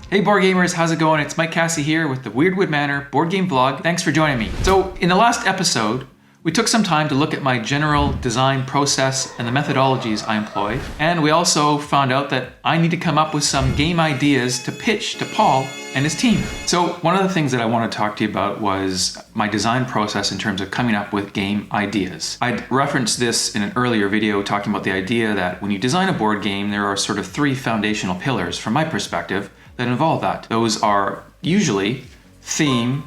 Hey board gamers, how's it going? It's Mike Cassie here with the Weirdwood Manor board game vlog. Thanks for joining me. So in the last episode, we took some time to look at my general design process and the methodologies I employ. And we also found out that I need to come up with some game ideas to pitch to Paul and his team. So one of the things that I want to talk to you about was my design process in terms of coming up with game ideas. I'd referenced this in an earlier video talking about the idea that when you design a board game, there are sort of three foundational pillars from my perspective that involve that. Those are usually theme,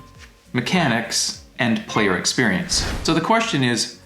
mechanics, and player experience. So the question is,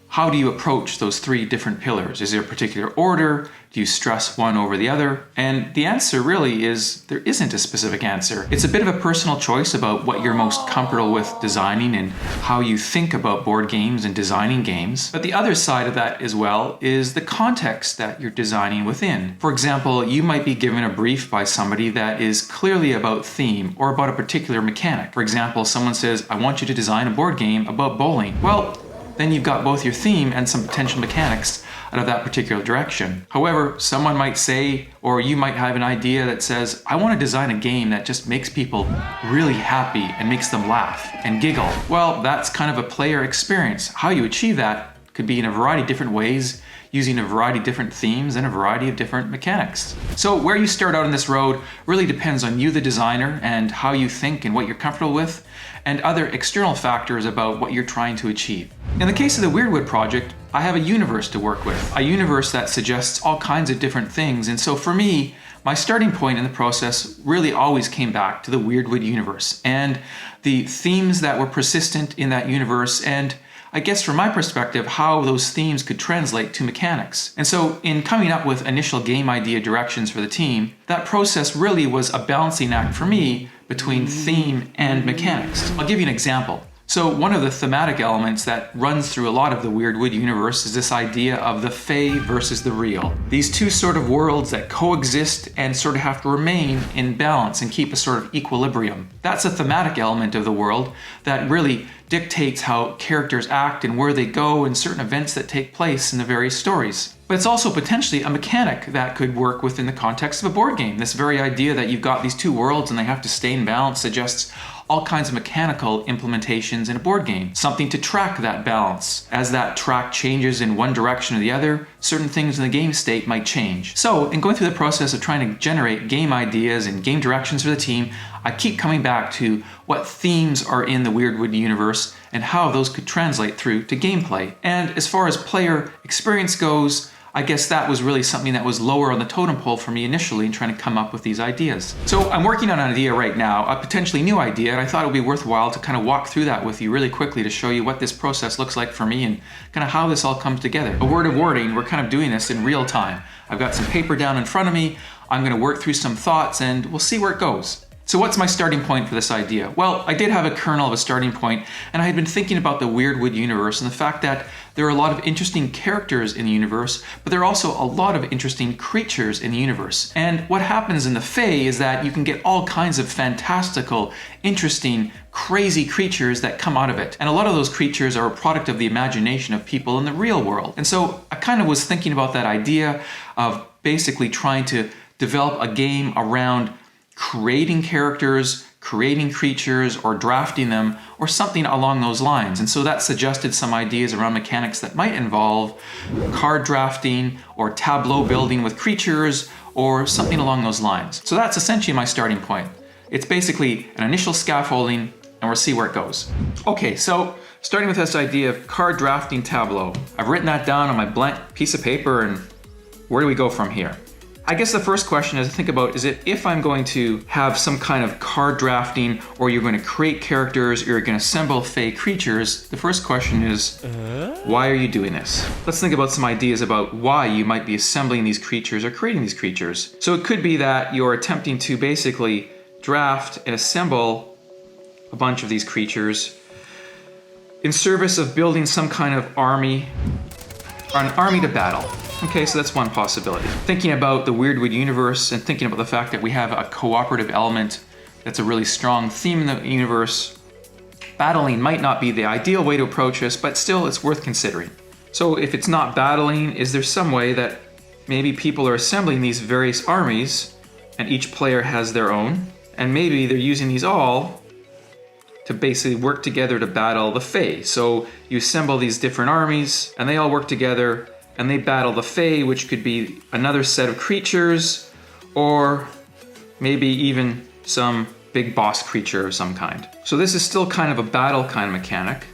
how do you approach those three different pillars? Is there a particular order? Do you stress one over the other? And the answer really is, there isn't a specific answer. It's a bit of a personal choice about what you're most comfortable with designing and how you think about board games and designing games. But the other side of that as well is the context that you're designing within. For example, you might be given a brief by somebody that is clearly about theme or about a particular mechanic. For example, someone says, I want you to design a board game about bowling. Well, then you've got both your theme and some potential mechanics out of that particular direction. However, someone might say, or you might have an idea that says, I want to design a game that just makes people really happy and makes them laugh and giggle. Well, that's kind of a player experience. How you achieve that could be in a variety of different ways, using a variety of different themes and a variety of different mechanics. So where you start out on this road really depends on you, the designer, and how you think and what you're comfortable with, and other external factors about what you're trying to achieve. In the case of the Weirdwood project, I have a universe to work with, a universe that suggests all kinds of different things. And so for me, my starting point in the process really always came back to the Weirdwood universe and the themes that were persistent in that universe, and I guess from my perspective, how those themes could translate to mechanics. And so in coming up with initial game idea directions for the team, that process really was a balancing act for me between theme and mechanics. I'll give you an example. So one of the thematic elements that runs through a lot of the Weirdwood universe is this idea of the Fae versus the real. These two sort of worlds that coexist and sort of have to remain in balance and keep a sort of equilibrium. That's a thematic element of the world that really dictates how characters act and where they go and certain events that take place in the various stories. But it's also potentially a mechanic that could work within the context of a board game. This very idea that you've got these two worlds and they have to stay in balance suggests all kinds of mechanical implementations in a board game. Something to track that balance. As that track changes in one direction or the other, certain things in the game state might change. So in going through the process of trying to generate game ideas and game directions for the team, I keep coming back to what themes are in the Weirdwood universe and how those could translate through to gameplay. And as far as player experience goes, I guess that was really something that was lower on the totem pole for me initially in trying to come up with these ideas. So I'm working on an idea right now, a potentially new idea, and I thought it would be worthwhile to kind of walk through that with you really quickly to show you what this process looks like for me and kind of how this all comes together. A word of warning, we're kind of doing this in real time. I've got some paper down in front of me, I'm going to work through some thoughts, and we'll see where it goes. So what's my starting point for this idea? Well, I did have a kernel of a starting point, and I had been thinking about the Weirdwood universe and the fact that there are a lot of interesting characters in the universe, but there are also a lot of interesting creatures in the universe. And what happens in the Fae is that you can get all kinds of fantastical, interesting, crazy creatures that come out of it. And a lot of those creatures are a product of the imagination of people in the real world. And so I kind of was thinking about that idea of basically trying to develop a game around creating characters, creating creatures, or drafting them, or something along those lines. And so that suggested some ideas around mechanics that might involve card drafting or tableau building with creatures or something along those lines. So that's essentially my starting point. It's basically an initial scaffolding, and we'll see where it goes. Okay, so starting with this idea of card drafting tableau. I've written that down on my blank piece of paper, and where do we go from here? I guess the first question is to think about is it if I'm going to have some kind of card drafting or you're going to create characters or you're going to assemble Fae creatures, the first question is why are you doing this? Let's think about some ideas about why you might be assembling these creatures or creating these creatures. So it could be that you're attempting to basically draft and assemble a bunch of these creatures in service of building some kind of army or an army to battle. Okay, so that's one possibility. Thinking about the Weirdwood universe and thinking about the fact that we have a cooperative element that's a really strong theme in the universe, battling might not be the ideal way to approach this, but still it's worth considering. So if it's not battling, is there some way that maybe people are assembling these various armies and each player has their own. And maybe they're using these all to basically work together to battle the Fae. So you assemble these different armies, and they all work together, and they battle the Fae, which could be another set of creatures, or maybe even some big boss creature of some kind. So this is still kind of a battle kind of mechanic.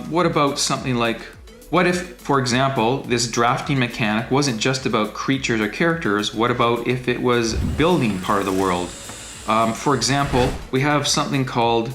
What about something like, what if, for example, this drafting mechanic wasn't just about creatures or characters? What about if it was building part of the world? For example, we have something called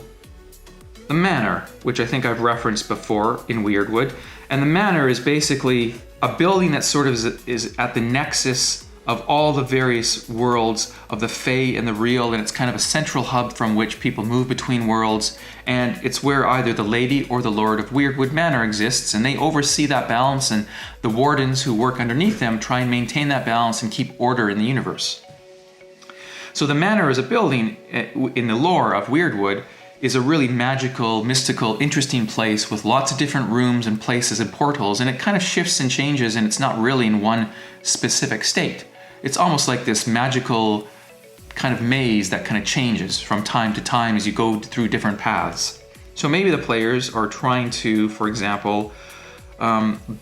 the Manor, which I think I've referenced before in Weirdwood. And the Manor is basically a building that sort of is at the nexus of all the various worlds of the Fae and the real, and it's kind of a central hub from which people move between worlds, and it's where either the Lady or the Lord of Weirdwood Manor exists, and they oversee that balance, and the wardens who work underneath them try and maintain that balance and keep order in the universe. So the Manor as a building in the lore of Weirdwood is a really magical, mystical, interesting place with lots of different rooms and places and portals, and it kind of shifts and changes, and it's not really in one specific state. It's almost like this magical kind of maze that kind of changes from time to time as you go through different paths. So maybe the players are trying to, for example,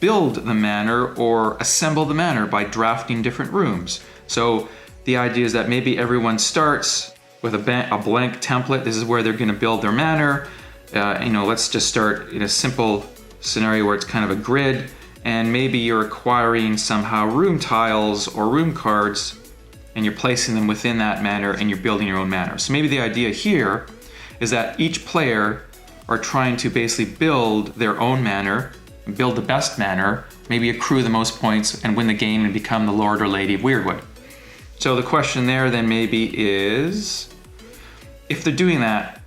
build the manor or assemble the manor by drafting different rooms. So the idea is that maybe everyone starts with a blank template. This is where they're going to build their manor. Let's just start in a simple scenario where it's kind of a grid, and maybe you're acquiring somehow room tiles or room cards, and you're placing them within that manor, and you're building your own manor. So maybe the idea here is that each player are trying to basically build their own manor, build the best manor, maybe accrue the most points, and win the game and become the Lord or Lady of Weirdwood. So the question there then maybe is, if they're doing that,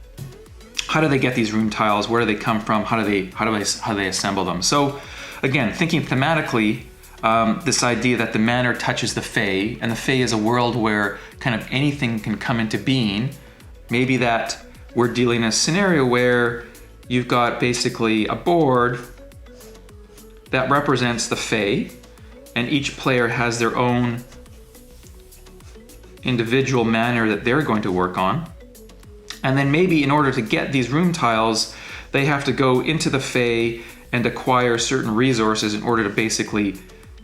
how do they get these room tiles? Where do they come from? How do they assemble them? So again, thinking thematically, this idea that the manor touches the Fae, and the Fae is a world where kind of anything can come into being. Maybe that we're dealing in a scenario where you've got basically a board that represents the Fae, and each player has their own individual manor that they're going to work on. And then maybe in order to get these room tiles, they have to go into the Fae and acquire certain resources in order to basically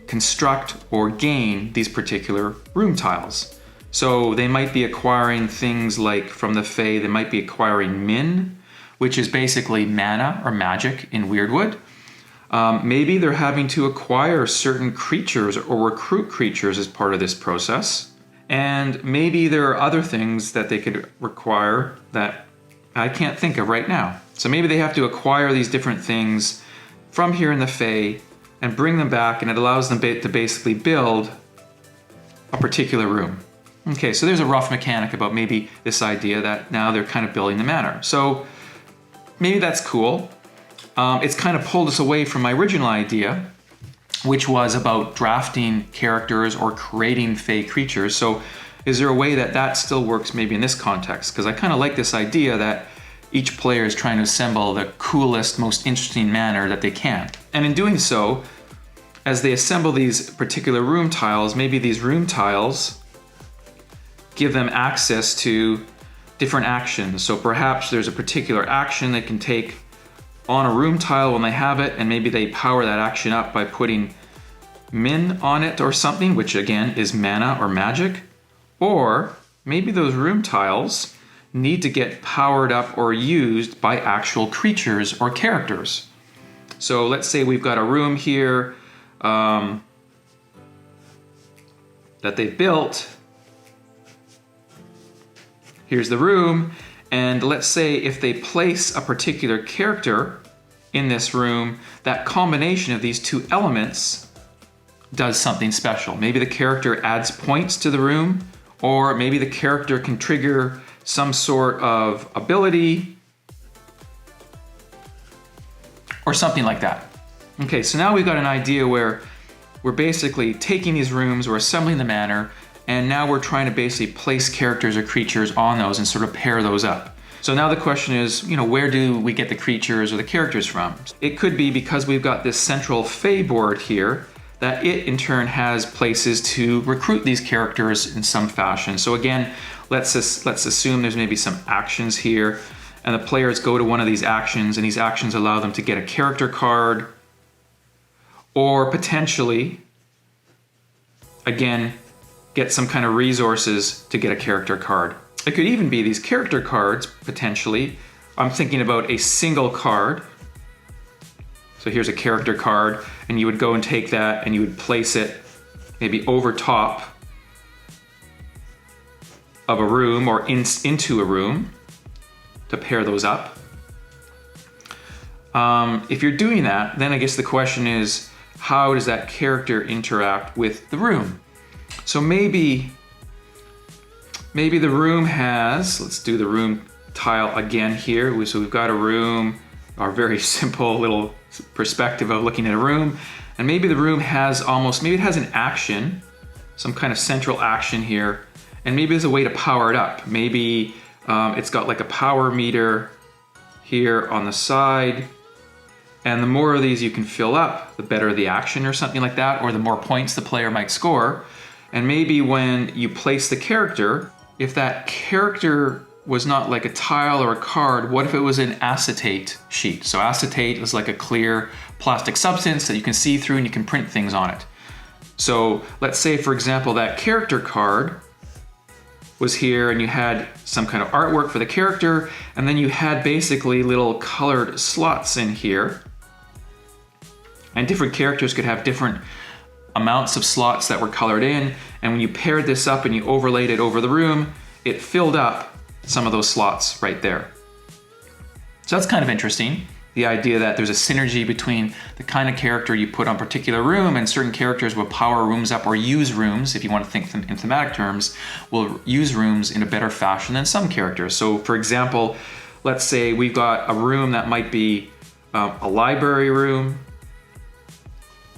construct or gain these particular room tiles. So they might be acquiring things like from the Fae, they might be acquiring Min, which is basically mana or magic in Weirdwood. Maybe they're having to acquire certain creatures or recruit creatures as part of this process. And maybe there are other things that they could require that I can't think of right now. So maybe they have to acquire these different things from here in the Fae and bring them back, and it allows them to basically build a particular room. Okay, so there's a rough mechanic about maybe this idea that now they're kind of building the manor. So maybe that's cool. It's kind of pulled us away from my original idea, which was about drafting characters or creating Fae creatures. So is there a way that that still works maybe in this context? Because I kind of like this idea that each player is trying to assemble the coolest, most interesting manor that they can. And in doing so, as they assemble these particular room tiles, maybe these room tiles give them access to different actions. So perhaps there's a particular action they can take on a room tile when they have it, and maybe they power that action up by putting Min on it or something, which again is mana or magic. Or maybe those room tiles need to get powered up or used by actual creatures or characters. So let's say we've got a room here that they've built. Here's the room. And let's say if they place a particular character in this room, that combination of these two elements does something special. Maybe the character adds points to the room, or maybe the character can trigger some sort of ability, or something like that. Okay, so now we've got an idea where we're basically taking these rooms, we're assembling the manor, and now we're trying to basically place characters or creatures on those and sort of pair those up. So now the question is, where do we get the creatures or the characters from? It could be because we've got this central Fae board here, that it in turn has places to recruit these characters in some fashion. So again, let's assume there's maybe some actions here, and the players go to one of these actions, and these actions allow them to get a character card, or potentially, again, get some kind of resources to get a character card. It could even be these character cards, potentially. I'm thinking about a single card. So here's a character card, and you would go and take that and you would place it maybe over top of a room or into a room to pair those up. If you're doing that, then I guess the question is, how does that character interact with the room? So maybe the room has, let's do the room tile again here. So we've got a room, our very simple little perspective of looking at a room. And maybe the room has maybe it has an action, some kind of central action here. And maybe there's a way to power it up. Maybe it's got like a power meter here on the side. And the more of these you can fill up, the better the action or something like that, or the more points the player might score. And maybe when you place the character, if that character was not like a tile or a card, what if it was an acetate sheet? So acetate is like a clear plastic substance that you can see through and you can print things on it. So let's say, for example, that character card was here and you had some kind of artwork for the character, and then you had basically little colored slots in here. And different characters could have different amounts of slots that were colored in, and when you paired this up and you overlaid it over the room, it filled up some of those slots right there. So that's kind of interesting, the idea that there's a synergy between the kind of character you put on a particular room, and certain characters will power rooms up or use rooms, if you want to think in thematic terms, will use rooms in a better fashion than some characters. So for example, let's say we've got a room that might be a library room,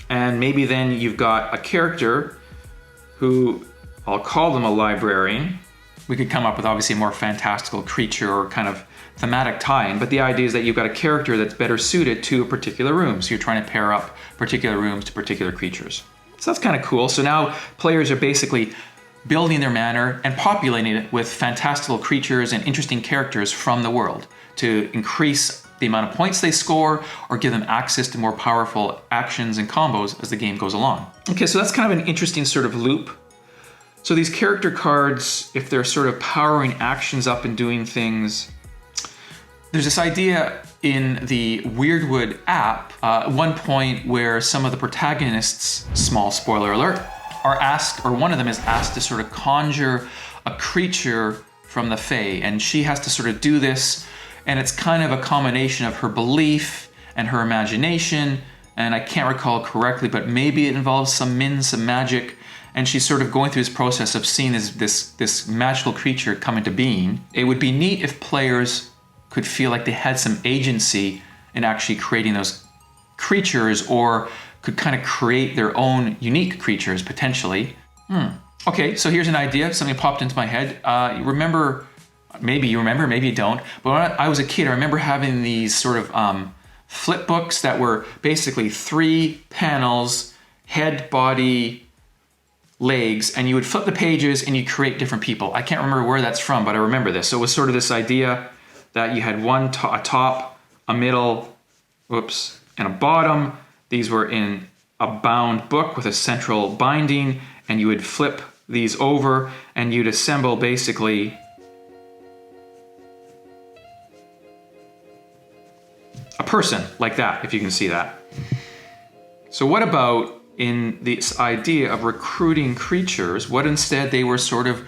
and maybe then you've got a character who, I'll call them a librarian. We could come up with obviously a more fantastical creature or kind of thematic tie-in, but the idea is that you've got a character that's better suited to a particular room. So you're trying to pair up particular rooms to particular creatures. So that's kind of cool. So now players are basically building their manor and populating it with fantastical creatures and interesting characters from the world to increase the amount of points they score or give them access to more powerful actions and combos as the game goes along. Okay, so that's kind of an interesting sort of loop. So these character cards, if they're sort of powering actions up and doing things, there's this idea in the Weirdwood app, one point where some of the protagonists, small spoiler alert, are asked, or one of them is asked to sort of conjure a creature from the Fae, and she has to sort of do this, and it's kind of a combination of her belief and her imagination, and I can't recall correctly, but maybe it involves some magic, and she's sort of going through this process of seeing this magical creature come into being. It would be neat if players could feel like they had some agency in actually creating those creatures, or could kind of create their own unique creatures, potentially. Okay, so here's an idea, something popped into my head. Maybe you remember, maybe you don't, but when I was a kid, I remember having these sort of flip books that were basically 3 panels, head, body, legs, and you would flip the pages and you create different people. I can't remember where that's from, but I remember this. So it was sort of this idea that you had a top, a middle, and a bottom. These were in a bound book with a central binding, and you would flip these over and you'd assemble basically a person like that, if you can see that. So what about in this idea of recruiting creatures, what instead they were sort of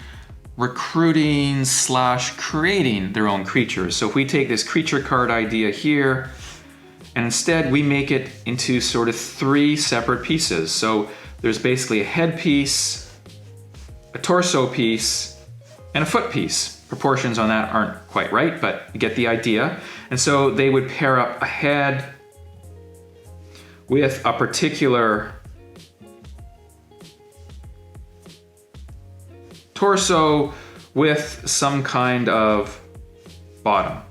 recruiting / creating their own creatures? So if we take this creature card idea here, and instead we make it into sort of 3 separate pieces. So there's basically a head piece, a torso piece, and a foot piece. Proportions on that aren't quite right, but you get the idea. And so they would pair up a head with a particular torso with some kind of bottom.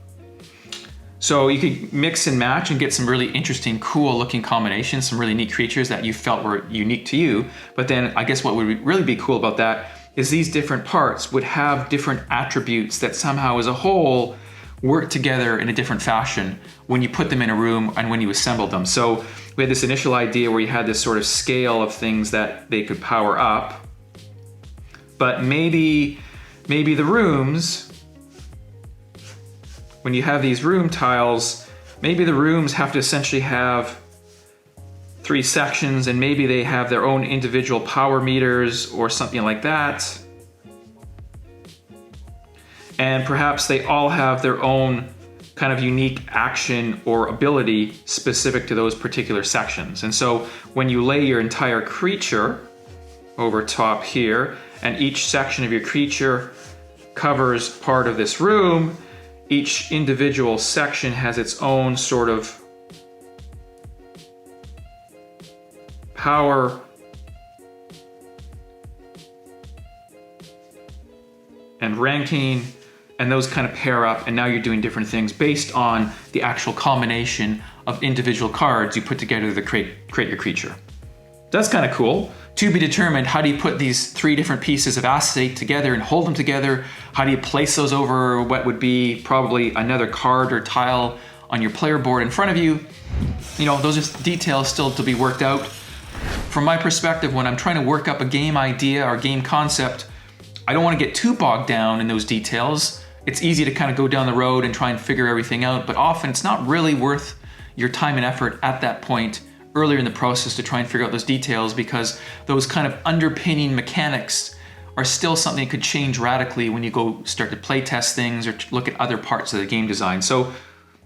So you could mix and match and get some really interesting, cool looking combinations, some really neat creatures that you felt were unique to you. But then I guess what would really be cool about that is these different parts would have different attributes that somehow as a whole work together in a different fashion when you put them in a room and when you assembled them. So we had this initial idea where you had this sort of scale of things that they could power up, but maybe the rooms, when you have these room tiles, maybe the rooms have to essentially have 3 sections, and maybe they have their own individual power meters or something like that. And perhaps they all have their own kind of unique action or ability specific to those particular sections. And so when you lay your entire creature over top here, and each section of your creature covers part of this room, each individual section has its own sort of power and ranking, and those kind of pair up, and now you're doing different things based on the actual combination of individual cards you put together to create your creature. That's kind of cool. To be determined, how do you put these 3 different pieces of acetate together and hold them together? How do you place those over what would be probably another card or tile on your player board in front of you? You know, those are details still to be worked out. From my perspective, when I'm trying to work up a game idea or game concept, I don't want to get too bogged down in those details. It's easy to kind of go down the road and try and figure everything out, but often it's not really worth your time and effort at that point earlier in the process to try and figure out those details, because those kind of underpinning mechanics are still something that could change radically when you go start to play test things or look at other parts of the game design. So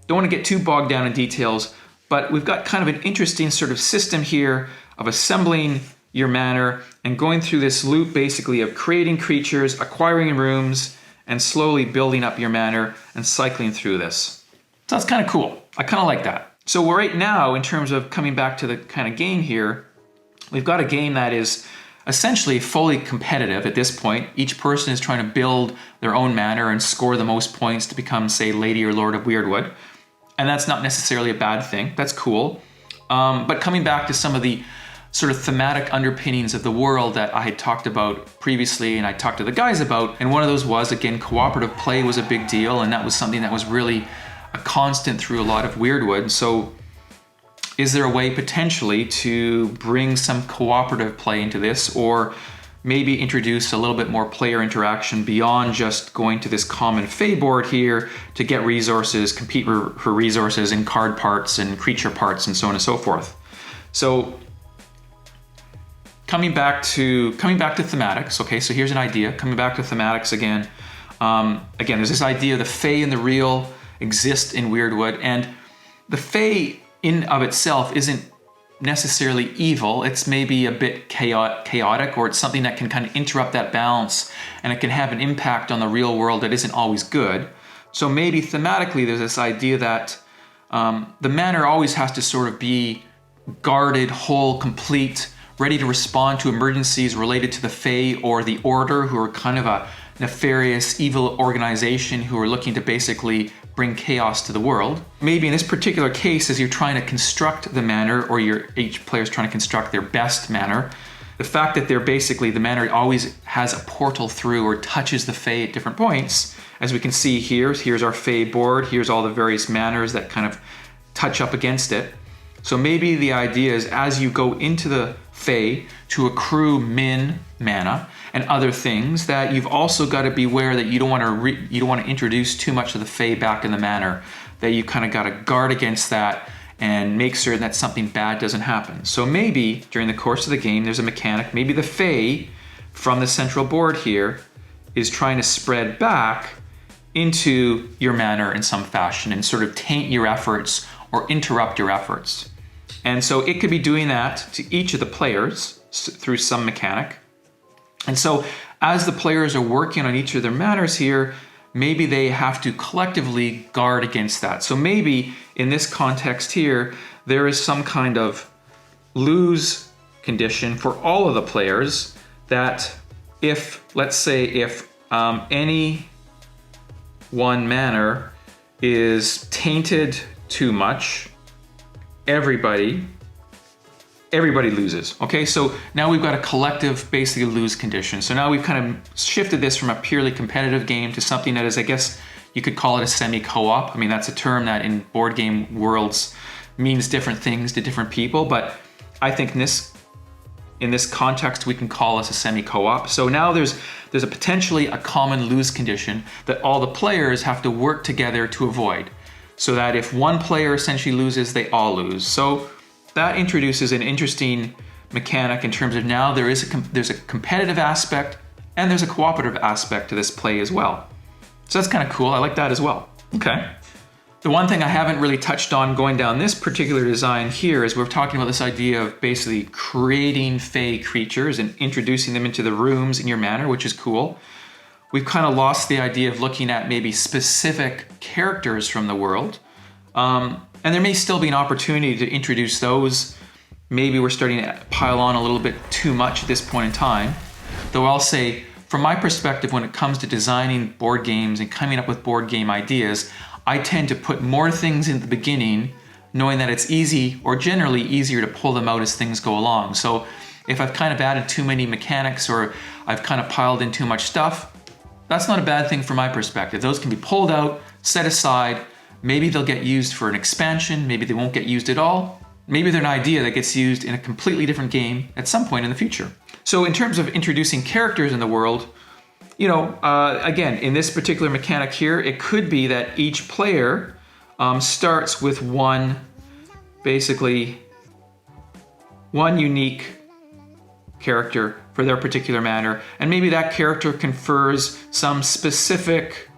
don't want to get too bogged down in details, but we've got kind of an interesting sort of system here of assembling your manor and going through this loop basically of creating creatures, acquiring rooms, and slowly building up your manor and cycling through this. So that's kind of cool. I kind of like that. So right now, in terms of coming back to the kind of game here, we've got a game that is essentially fully competitive at this point. Each person is trying to build their own manor and score the most points to become, say, Lady or Lord of Weirdwood. And that's not necessarily a bad thing. That's cool. But coming back to some of the sort of thematic underpinnings of the world that I had talked about previously and I talked to the guys about, and one of those was, again, cooperative play was a big deal, and that was something that was really a constant through a lot of Weirdwood. So is there a way potentially to bring some cooperative play into this, or maybe introduce a little bit more player interaction beyond just going to this common Fey board here to get resources, compete for resources in card parts and creature parts and so on and so forth. So coming back to thematics, okay, so here's an idea. Coming back to thematics again. Again, there's this idea of the Fey and the real exist in Weirdwood, and the Fey in of itself isn't necessarily evil. It's maybe a bit chaotic, or it's something that can kind of interrupt that balance, and it can have an impact on the real world that isn't always good. So maybe thematically there's this idea that the manor always has to sort of be guarded, whole, complete, ready to respond to emergencies related to the Fae or the Order, who are kind of a nefarious, evil organization who are looking to basically bring chaos to the world. Maybe in this particular case, as you're trying to construct the manor, or each player's trying to construct their best manor, the fact that the manor always has a portal through or touches the Fae at different points, as we can see here, here's our Fae board, here's all the various manors that kind of touch up against it. So maybe the idea is, as you go into the Fae to accrue mana and other things, that you've also got to be aware that you don't want to introduce too much of the Fae back in the manor, that you kind of got to guard against that and make certain that something bad doesn't happen. So maybe during the course of the game there's a mechanic, maybe the Fae from the central board here is trying to spread back into your manor in some fashion and sort of taint your efforts or interrupt your efforts. And so it could be doing that to each of the players through some mechanic. And so as the players are working on each of their manors here, maybe they have to collectively guard against that. So maybe in this context here, there is some kind of lose condition for all of the players, that if, let's say, if any one manor is tainted too much, everybody loses. Okay, so now we've got a collective basically lose condition. So now we've kind of shifted this from a purely competitive game to something that is, I guess you could call it a semi-co-op. I mean, that's a term that in board game worlds means different things to different people, but I think in this context, we can call this a semi-co-op. So now there's a potentially a common lose condition that all the players have to work together to avoid, so that if one player essentially loses, they all lose. So that introduces an interesting mechanic in terms of now there's a competitive aspect and there's a cooperative aspect to this play as well. So that's kind of cool. I like that as well. Okay. The one thing I haven't really touched on going down this particular design here is we're talking about this idea of basically creating fey creatures and introducing them into the rooms in your manor, which is cool. We've kind of lost the idea of looking at maybe specific characters from the world. And there may still be an opportunity to introduce those. Maybe we're starting to pile on a little bit too much at this point in time. Though I'll say, from my perspective, when it comes to designing board games and coming up with board game ideas, I tend to put more things in the beginning, knowing that it's easy or generally easier to pull them out as things go along. So if I've kind of added too many mechanics or I've kind of piled in too much stuff, that's not a bad thing from my perspective. Those can be pulled out, set aside. Maybe they'll get used for an expansion. Maybe they won't get used at all. Maybe they're an idea that gets used in a completely different game at some point in the future. So in terms of introducing characters in the world, again, in this particular mechanic here, it could be that each player starts with one unique character for their particular manor, and maybe that character confers some specific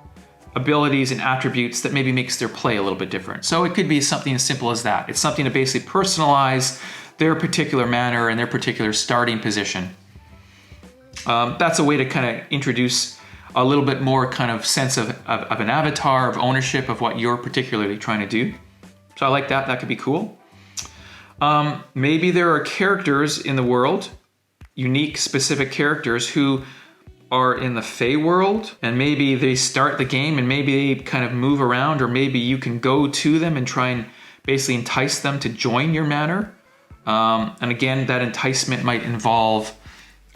abilities and attributes that maybe makes their play a little bit different. So it could be something as simple as that. It's something to basically personalize their particular manor and their particular starting position. That's a way to kind of introduce a little bit more kind of sense of an avatar, of ownership of what you're particularly trying to do. So I like that. That could be cool. Maybe there are characters in the world, unique, specific characters who are in the Fey world, and maybe they start the game and maybe they kind of move around, or maybe you can go to them and try and basically entice them to join your manor. And again, that enticement might involve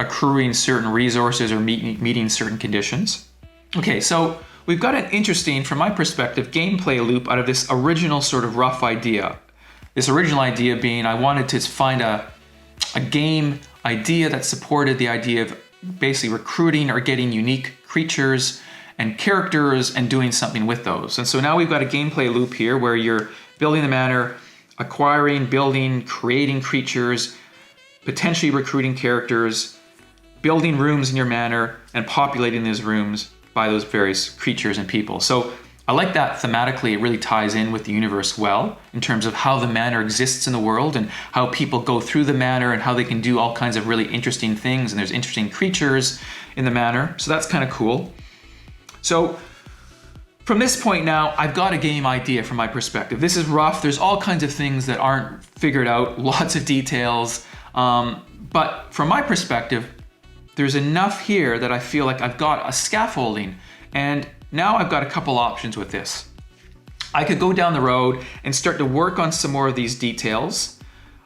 accruing certain resources or meeting certain conditions. Okay, so we've got an interesting, from my perspective, gameplay loop out of this original sort of rough idea. This original idea being I wanted to find a game idea that supported the idea of basically recruiting or getting unique creatures and characters and doing something with those. And so now we've got a gameplay loop here where you're building the manor, acquiring, building, creating creatures, potentially recruiting characters, building rooms in your manor, and populating those rooms by those various creatures and people. So I like that thematically. It really ties in with the universe well in terms of how the manor exists in the world and how people go through the manor and how they can do all kinds of really interesting things, and there's interesting creatures in the manor. So that's kind of cool. So from this point now, I've got a game idea from my perspective. This is rough. There's all kinds of things that aren't figured out, lots of details. But from my perspective, there's enough here that I feel like I've got a scaffolding, and now I've got a couple options with this. I could go down the road and start to work on some more of these details,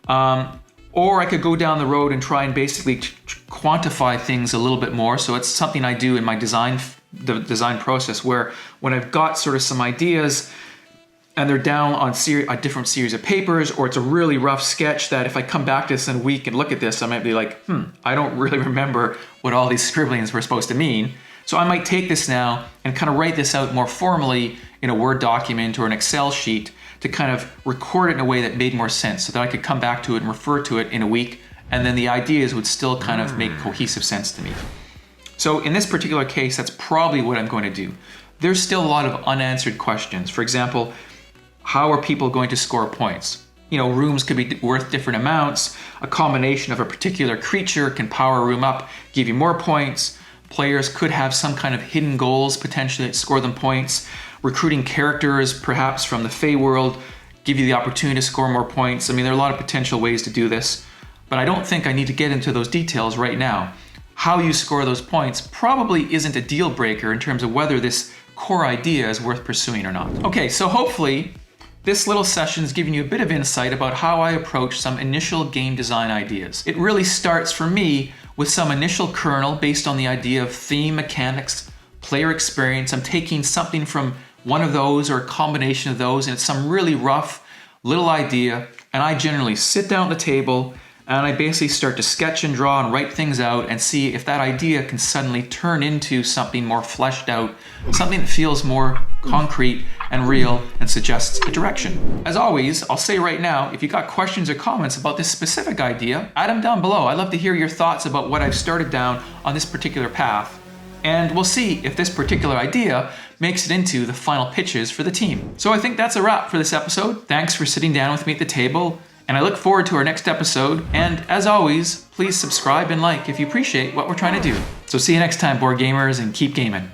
or I could go down the road and try and basically quantify things a little bit more. So it's something I do in my design process, where when I've got sort of some ideas and they're down on a different series of papers, or it's a really rough sketch that if I come back to this in a week and look at this, I might be like, I don't really remember what all these scribblings were supposed to mean. So I might take this now and kind of write this out more formally in a Word document or an Excel sheet to kind of record it in a way that made more sense, so that I could come back to it and refer to it in a week, and then the ideas would still kind of make cohesive sense to me. So in this particular case, that's probably what I'm going to do. There's still a lot of unanswered questions. For example, how are people going to score points? Rooms could be worth different amounts. A combination of a particular creature can power a room up, give you more points. Players could have some kind of hidden goals potentially that score them points. Recruiting characters, perhaps from the Fey world, give you the opportunity to score more points. I mean, there are a lot of potential ways to do this, but I don't think I need to get into those details right now. How you score those points probably isn't a deal breaker in terms of whether this core idea is worth pursuing or not. Okay, so hopefully this little session is giving you a bit of insight about how I approach some initial game design ideas. It really starts for me with some initial kernel based on the idea of theme, mechanics, player experience. I'm taking something from one of those or a combination of those, and it's some really rough little idea, and I generally sit down at the table and I basically start to sketch and draw and write things out and see if that idea can suddenly turn into something more fleshed out, something that feels more concrete and real and suggests a direction. As always, I'll say right now, if you got questions or comments about this specific idea, add them down below. I'd love to hear your thoughts about what I've started down on this particular path. And we'll see if this particular idea makes it into the final pitches for the team. So I think that's a wrap for this episode. Thanks for sitting down with me at the table, and I look forward to our next episode. And as always, please subscribe and like if you appreciate what we're trying to do. So see you next time, board gamers, and keep gaming.